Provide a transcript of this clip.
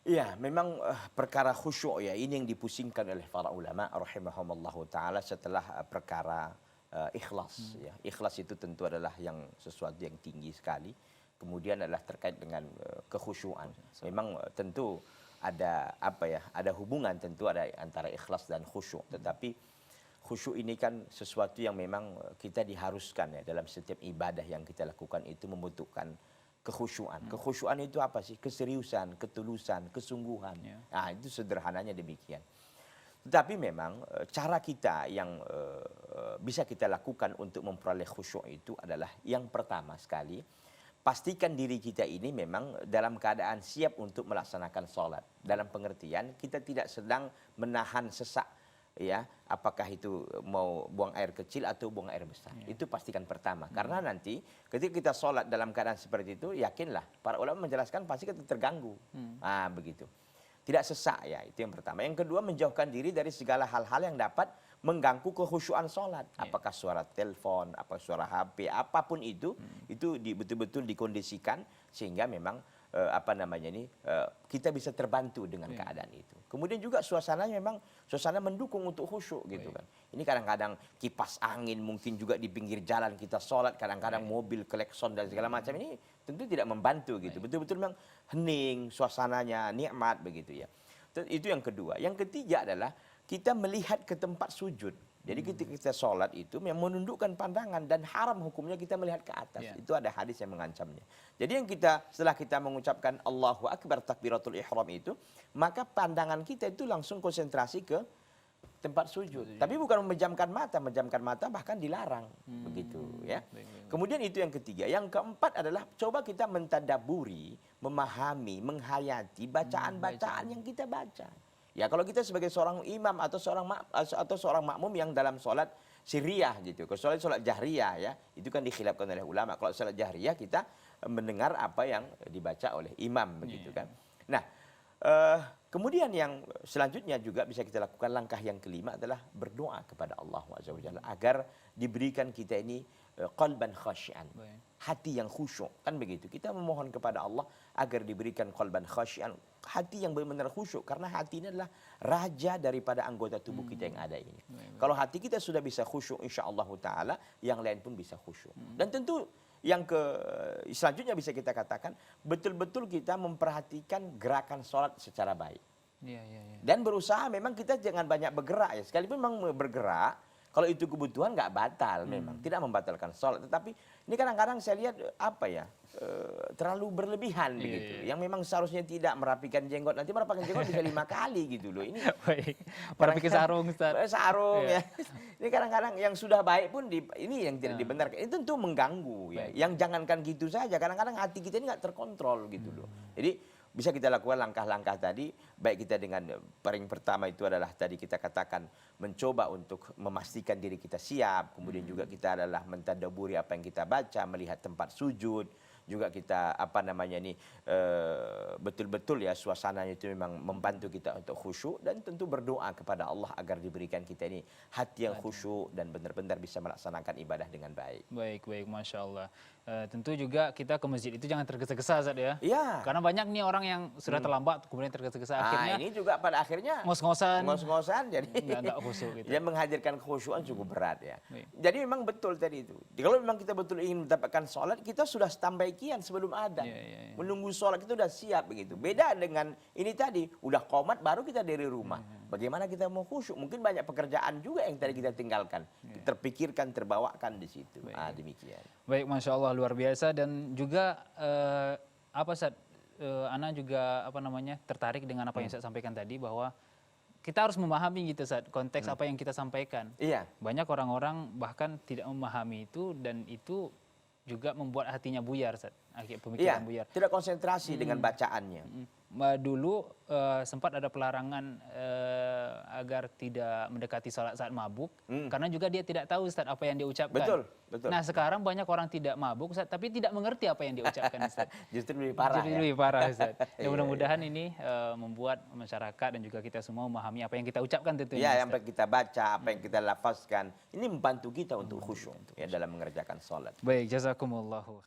Iya, memang perkara khusyuk ya ini yang dipusingkan oleh para ulama rahimahumallahu taala setelah perkara ikhlas ya. Ikhlas itu tentu adalah yang sesuatu yang tinggi sekali. Kemudian adalah terkait dengan kekhusyuan. Memang tentu ada apa ya? Ada hubungan tentu ada antara ikhlas dan khusyuk. Tetapi khusyuk ini kan sesuatu yang memang kita diharuskan ya dalam setiap ibadah yang kita lakukan itu membutuhkan kekhusyuan. Kekhusyuan itu apa sih? Keseriusan, ketulusan, kesungguhan. Ya. Nah, itu sederhananya demikian. Tetapi memang cara kita yang bisa kita lakukan untuk memperoleh khusyuk itu adalah yang pertama sekali, pastikan diri kita ini memang dalam keadaan siap untuk melaksanakan sholat. Dalam pengertian kita tidak sedang menahan sesak, ya, apakah itu mau buang air kecil atau buang air besar. Itu pastikan pertama. Karena nanti ketika kita sholat dalam keadaan seperti itu, yakinlah para ulama menjelaskan pasti kita terganggu. Nah, begitu. Tidak sesak ya, itu yang pertama. Yang kedua, menjauhkan diri dari segala hal-hal yang dapat mengganggu kekhusyuan sholat. Apakah suara telepon, apa suara HP, apapun itu betul-betul dikondisikan sehingga memang kita bisa terbantu dengan keadaan itu. Kemudian juga suasananya memang suasana mendukung untuk khusyuk gitu kan. Ini kadang-kadang kipas angin mungkin juga di pinggir jalan kita sholat, kadang-kadang mobil klekson dan segala macam ini tentu tidak membantu gitu. Betul-betul memang hening, suasananya nikmat begitu ya. Itu yang kedua. Yang ketiga adalah kita melihat ke tempat sujud. Jadi ketika kita sholat itu memang menundukkan pandangan dan haram hukumnya kita melihat ke atas. Itu ada hadis yang mengancamnya. Jadi yang setelah kita mengucapkan Allahu Akbar takbiratul ihram itu, maka pandangan kita itu langsung konsentrasi ke tempat sujud. Tapi bukan memejamkan mata bahkan dilarang begitu ya. Kemudian itu yang ketiga. Yang keempat adalah coba kita mentadaburi, memahami, menghayati bacaan-bacaan yang kita baca. Ya kalau kita sebagai seorang imam atau seorang makmum yang dalam sholat sirriyah gitu, kalau sholat jahriyah ya, itu kan dikhilafkan oleh ulama. Kalau sholat jahriyah kita mendengar apa yang dibaca oleh imam begitu kan. Nah, kemudian yang selanjutnya juga bisa kita lakukan langkah yang kelima adalah berdoa kepada Allah Azza wa Jalla agar diberikan kita ini qalban khasyian, hati yang khusyuk kan begitu. Kita memohon kepada Allah agar diberikan qalban khasyian, hati yang benar-benar khusyuk, karena hati ini adalah raja daripada anggota tubuh kita yang ada ini. Kalau hati kita sudah bisa khusyuk, insyaallah taala yang lain pun bisa khusyuk. Dan tentu yang selanjutnya bisa kita katakan betul-betul kita memperhatikan gerakan sholat secara baik. Dan berusaha memang kita jangan banyak bergerak ya. Sekalipun memang bergerak, kalau itu kebutuhan nggak batal memang, tidak membatalkan sholat. Tetapi ini kadang-kadang saya lihat terlalu berlebihan begitu. Yang memang seharusnya tidak merapikan jenggot, nanti merapikan jenggot bisa 5 kali gitu loh. Ini merapikan sarung, sarung ya. Ini kadang-kadang yang sudah baik pun ini yang tidak dibenarkan. Itu tentu mengganggu ya. Yang jangankan gitu saja, kadang-kadang hati kita ini nggak terkontrol gitu loh. Jadi bisa kita lakukan langkah-langkah tadi, baik kita dengan paling pertama itu adalah tadi kita katakan mencoba untuk memastikan diri kita siap, kemudian juga kita adalah mentadaburi apa yang kita baca, melihat tempat sujud, juga kita betul-betul ya suasananya itu memang membantu kita untuk khusyuk, dan tentu berdoa kepada Allah agar diberikan kita ini hati yang khusyuk dan benar-benar bisa melaksanakan ibadah dengan baik. Baik, Masya Allah. Tentu juga kita ke masjid itu jangan tergesa-gesa Ustaz ya. Iya. Karena banyak nih orang yang sudah terlambat kemudian tergesa-gesa, akhirnya ini juga pada akhirnya ngos-ngosan jadi nggak khusyuk gitu. Dia menghadirkan kekhusyuan cukup berat ya. Jadi memang betul tadi itu. Kalau memang kita betul ingin mendapatkan sholat, kita sudah standby kian sebelum adzan. Menunggu sholat kita sudah siap begitu. Beda dengan ini tadi, udah qomat baru kita dari rumah. Bagaimana kita mau khusyuk? Mungkin banyak pekerjaan juga yang tadi kita tinggalkan, terpikirkan, terbawakan di situ. Demikian. Baik, Masya Allah, luar biasa. Dan juga Ana juga tertarik dengan apa yang saya sampaikan tadi, bahwa kita harus memahami gitu konteks apa yang kita sampaikan. Iya. Banyak orang-orang bahkan tidak memahami itu, dan itu juga membuat hatinya buyar, pemikiran buyar. Tidak konsentrasi dengan bacaannya. Dulu sempat ada pelarangan agar tidak mendekati sholat saat mabuk, karena juga dia tidak tahu Ustaz apa yang dia ucapkan. Betul. Nah sekarang banyak orang tidak mabuk Ustaz, tapi tidak mengerti apa yang dia ucapkan Ustaz. Justru lebih parah. Lebih parah Ustaz. Ya, mudah-mudahan ini membuat masyarakat dan juga kita semua memahami apa yang kita ucapkan tentunya. Ya, yang kita baca, apa yang kita lafazkan, ini membantu kita untuk khusyuk ya dalam mengerjakan sholat. Baik, jazakumullahu.